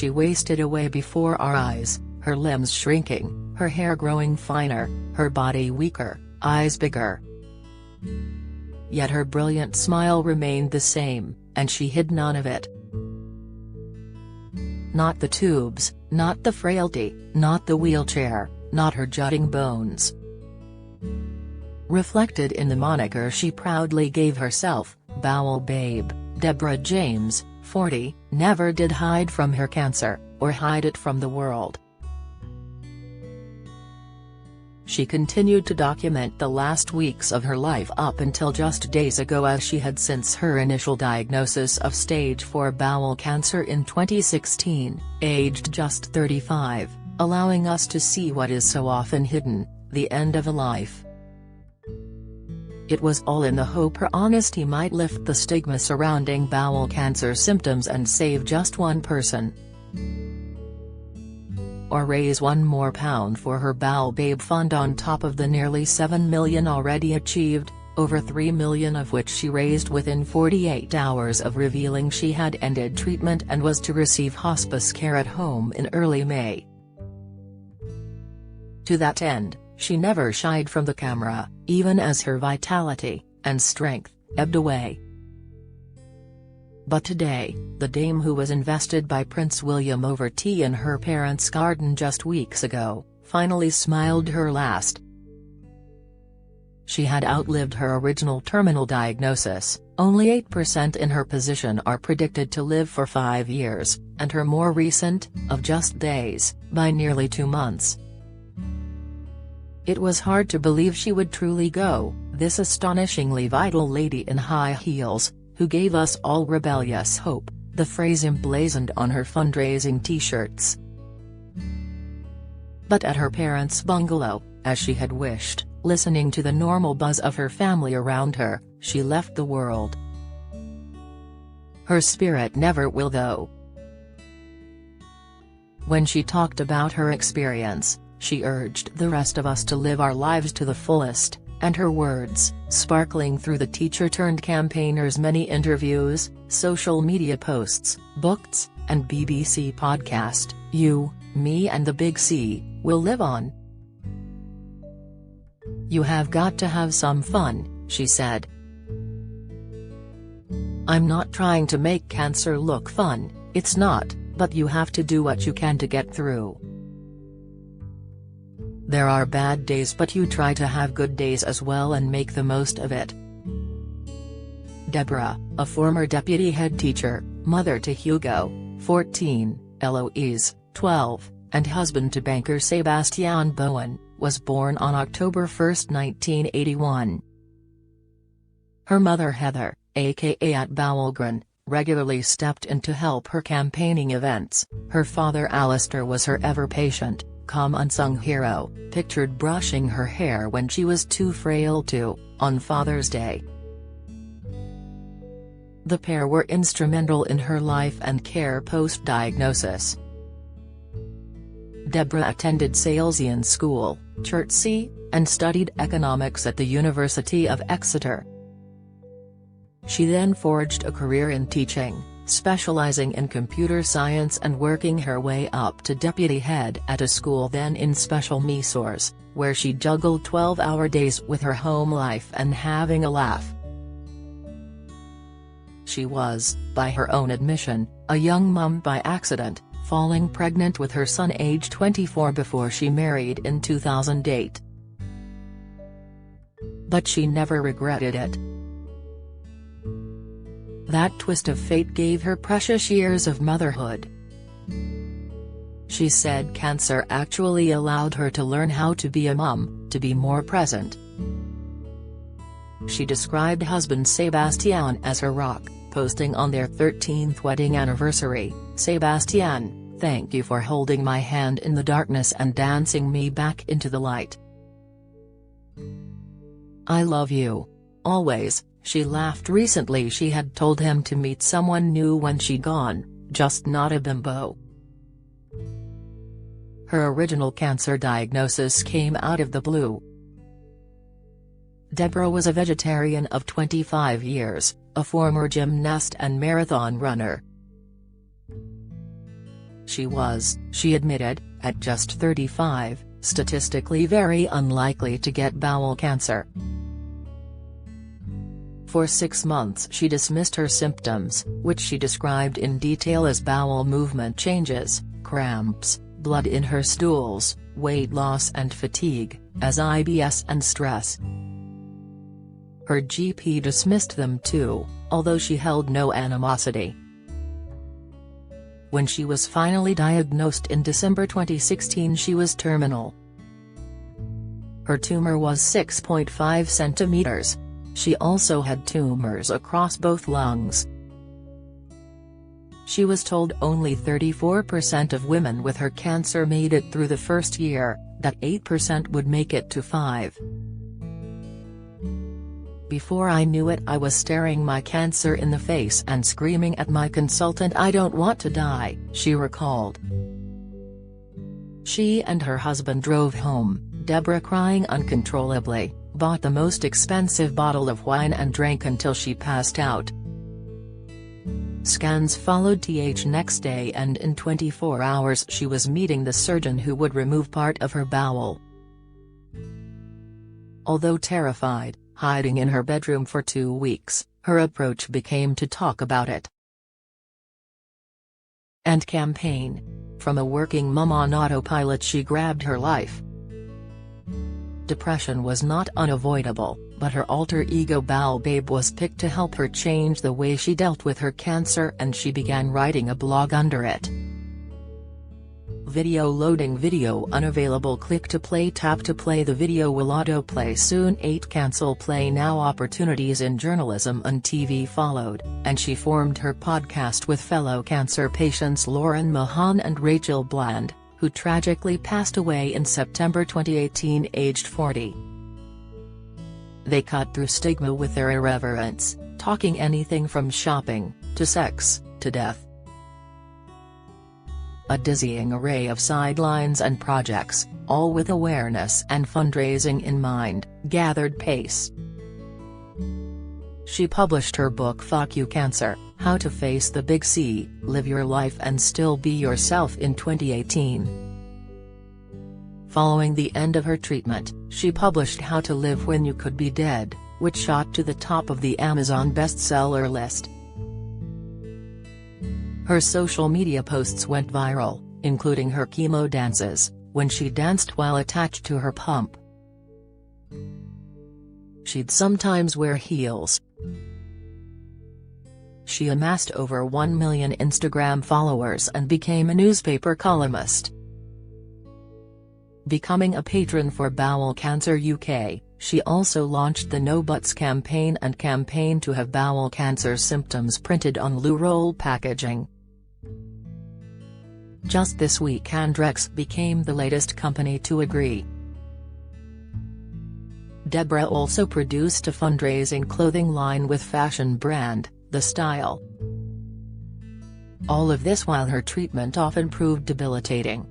She wasted away before our eyes, her limbs shrinking, her hair growing finer, her body weaker, eyes bigger. Yet her brilliant smile remained the same, and she hid none of it. Not the tubes, not the frailty, not the wheelchair, not her jutting bones. Reflected in the moniker she proudly gave herself, Bowel Babe, Deborah James, 40, never did hide from her cancer, or hide it from the world. She continued to document the last weeks of her life up until just days ago, as she had since her initial diagnosis of stage 4 bowel cancer in 2016, aged just 35, allowing us to see what is so often hidden, the end of a life. It was all in the hope her honesty might lift the stigma surrounding bowel cancer symptoms and save just one person. Or raise one more pound for her Bowel Babe fund on top of the nearly $7 million already achieved, over $3 million of which she raised within 48 hours of revealing she had ended treatment and was to receive hospice care at home in early May. To that end, she never shied from the camera, even as her vitality and strength ebbed away. But today, the dame who was invested by Prince William over tea in her parents' garden just weeks ago, finally smiled her last. She had outlived her original terminal diagnosis, only 8% in her position are predicted to live for 5 years, and her more recent, of just days, by nearly 2 months. It was hard to believe she would truly go, this astonishingly vital lady in high heels, who gave us all rebellious hope, the phrase emblazoned on her fundraising t-shirts. But at her parents' bungalow, as she had wished, listening to the normal buzz of her family around her, she left the world. Her spirit never will, though. When she talked about her experience, she urged the rest of us to live our lives to the fullest, and her words, sparkling through the teacher-turned-campaigners' many interviews, social media posts, books, and BBC podcast, "You, me and the Big C, will live on. You have got to have some fun," she said. "I'm not trying to make cancer look fun, it's not, but you have to do what you can to get through. There are bad days, but you try to have good days as well and make the most of it." Deborah, a former deputy head teacher, mother to Hugo, 14, Eloise, 12, and husband to banker Sebastian Bowen, was born on October 1, 1981. Her mother Heather, aka at Bowelgren, regularly stepped in to help her campaigning events. Her father Alistair was her ever-patient, calm unsung hero, pictured brushing her hair when she was too frail to, on Father's Day. The pair were instrumental in her life and care post-diagnosis. Deborah attended Salesian School, Chertsey, and studied economics at the University of Exeter. She then forged a career in teaching, specializing in computer science and working her way up to deputy head at a school then in special resource, where she juggled 12-hour days with her home life and having a laugh. She was, by her own admission, a young mum by accident, falling pregnant with her son aged 24 before she married in 2008. But she never regretted it. That twist of fate gave her precious years of motherhood. She said cancer actually allowed her to learn how to be a mum, to be more present. She described husband Sebastian as her rock, posting on their 13th wedding anniversary, "Sebastian, thank you for holding my hand in the darkness and dancing me back into the light. I love you. Always." She laughed. Recently she had told him to meet someone new when she'd gone, just not a bimbo. Her original cancer diagnosis came out of the blue. Deborah was a vegetarian of 25 years, a former gymnast and marathon runner. she admitted, at just 35, statistically very unlikely to get bowel cancer. For 6 months she dismissed her symptoms, which she described in detail as bowel movement changes, cramps, blood in her stools, weight loss and fatigue, as IBS and stress. Her GP dismissed them too, although she held no animosity. When she was finally diagnosed in December 2016, she was terminal. Her tumor was 6.5 centimeters. She also had tumors across both lungs. She was told only 34% of women with her cancer made it through the first year, that 8% would make it to 5. Before I knew it, I was staring my cancer in the face and screaming at my consultant, "I don't want to die," she recalled. She and her husband drove home, Deborah crying uncontrollably, bought the most expensive bottle of wine and drank until she passed out. Scans followed next day, and in 24 hours she was meeting the surgeon who would remove part of her bowel. Although terrified, hiding in her bedroom for 2 weeks, her approach became to talk about it and campaign. From a working mum on autopilot, she grabbed her life. Depression was not unavoidable, but her alter ego Bowel Babe was picked to help her change the way she dealt with her cancer, and she began writing a blog under it. Video loading. Video unavailable. Click to play. Tap to play. The video will autoplay soon. 8 Cancel play now. Opportunities in journalism and TV followed, and she formed her podcast with fellow cancer patients Lauren Mahan and Rachel Bland, who tragically passed away in September 2018 aged 40. They cut through stigma with their irreverence, talking anything from shopping, to sex, to death. A dizzying array of sidelines and projects, all with awareness and fundraising in mind, gathered pace. She published her book Fuck You Cancer, How to Face the Big C, Live Your Life and Still Be Yourself in 2018. Following the end of her treatment, she published How to Live When You Could Be Dead, which shot to the top of the Amazon bestseller list. Her social media posts went viral, including her chemo dances, when she danced while attached to her pump. She'd sometimes wear heels. She amassed over 1 million Instagram followers and became a newspaper columnist. Becoming a patron for Bowel Cancer UK, she also launched the No Buts campaign and campaign to have bowel cancer symptoms printed on loo roll packaging. Just this week, Andrex became the latest company to agree. Deborah also produced a fundraising clothing line with fashion brand, The Style. All of this while her treatment often proved debilitating.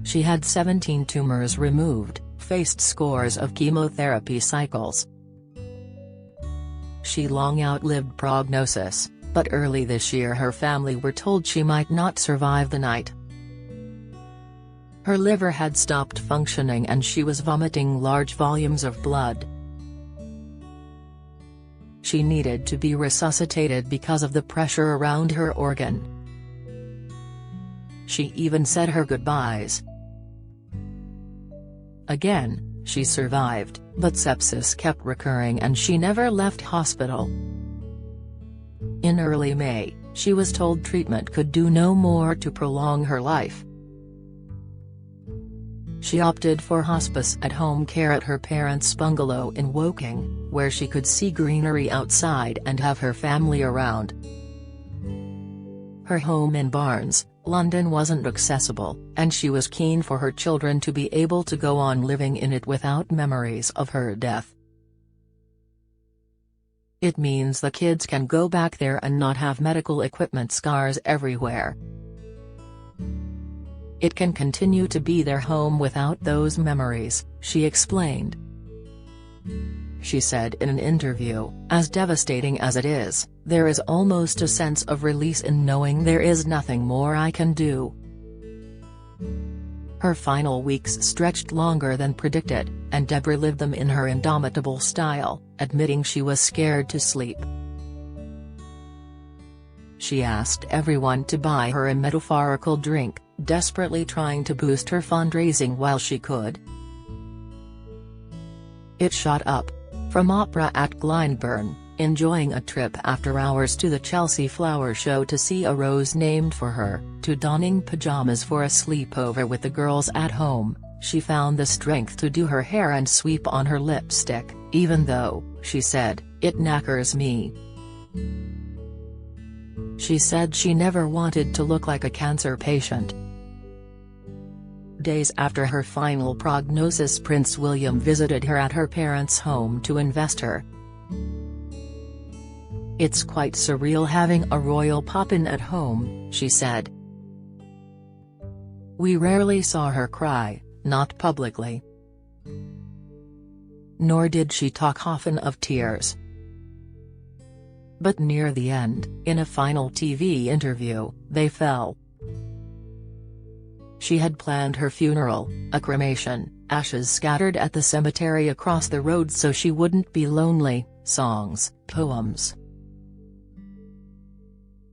She had 17 tumors removed, faced scores of chemotherapy cycles. She long outlived prognosis, but early this year her family were told she might not survive the night. Her liver had stopped functioning and she was vomiting large volumes of blood. She needed to be resuscitated because of the pressure around her organ. She even said her goodbyes. Again, she survived, but sepsis kept recurring and she never left hospital. In early May, she was told treatment could do no more to prolong her life. She opted for hospice at home care at her parents' bungalow in Woking, where she could see greenery outside and have her family around. Her home in Barnes, London wasn't accessible, and she was keen for her children to be able to go on living in it without memories of her death. It means the kids can go back there and not have medical equipment scars everywhere. It can continue to be their home without those memories, she explained. she said in an interview. "As devastating as it is, there is almost a sense of release in knowing there is nothing more I can do." Her final weeks stretched longer than predicted, and Deborah lived them in her indomitable style, admitting she was scared to sleep. She asked everyone to buy her a metaphorical drink, desperately trying to boost her fundraising while she could. It shot up. From opera at Glyndebourne, enjoying a trip after hours to the Chelsea Flower Show to see a rose named for her, to donning pajamas for a sleepover with the girls at home, she found the strength to do her hair and sweep on her lipstick, even though, she said, "it knackers me." She said she never wanted to look like a cancer patient. Days after her final prognosis, Prince William visited her at her parents' home to invest her. "It's quite surreal having a royal pop-in at home," she said. "We rarely saw her cry, not publicly. Nor did she talk often of tears. But near the end, in a final TV interview, they fell." She had planned her funeral, a cremation, ashes scattered at the cemetery across the road so she wouldn't be lonely, songs, poems.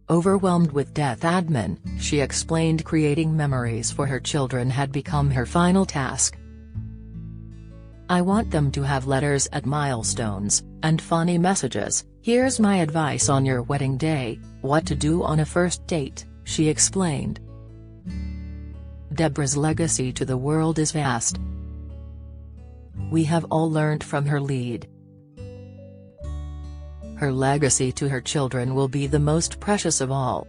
Overwhelmed with death admin, she explained creating memories for her children had become her final task. "I want them to have letters at milestones, and funny messages. Here's my advice on your wedding day, what to do on a first date," she explained. Deborah's legacy to the world is vast. We have all learned from her lead. Her legacy to her children will be the most precious of all.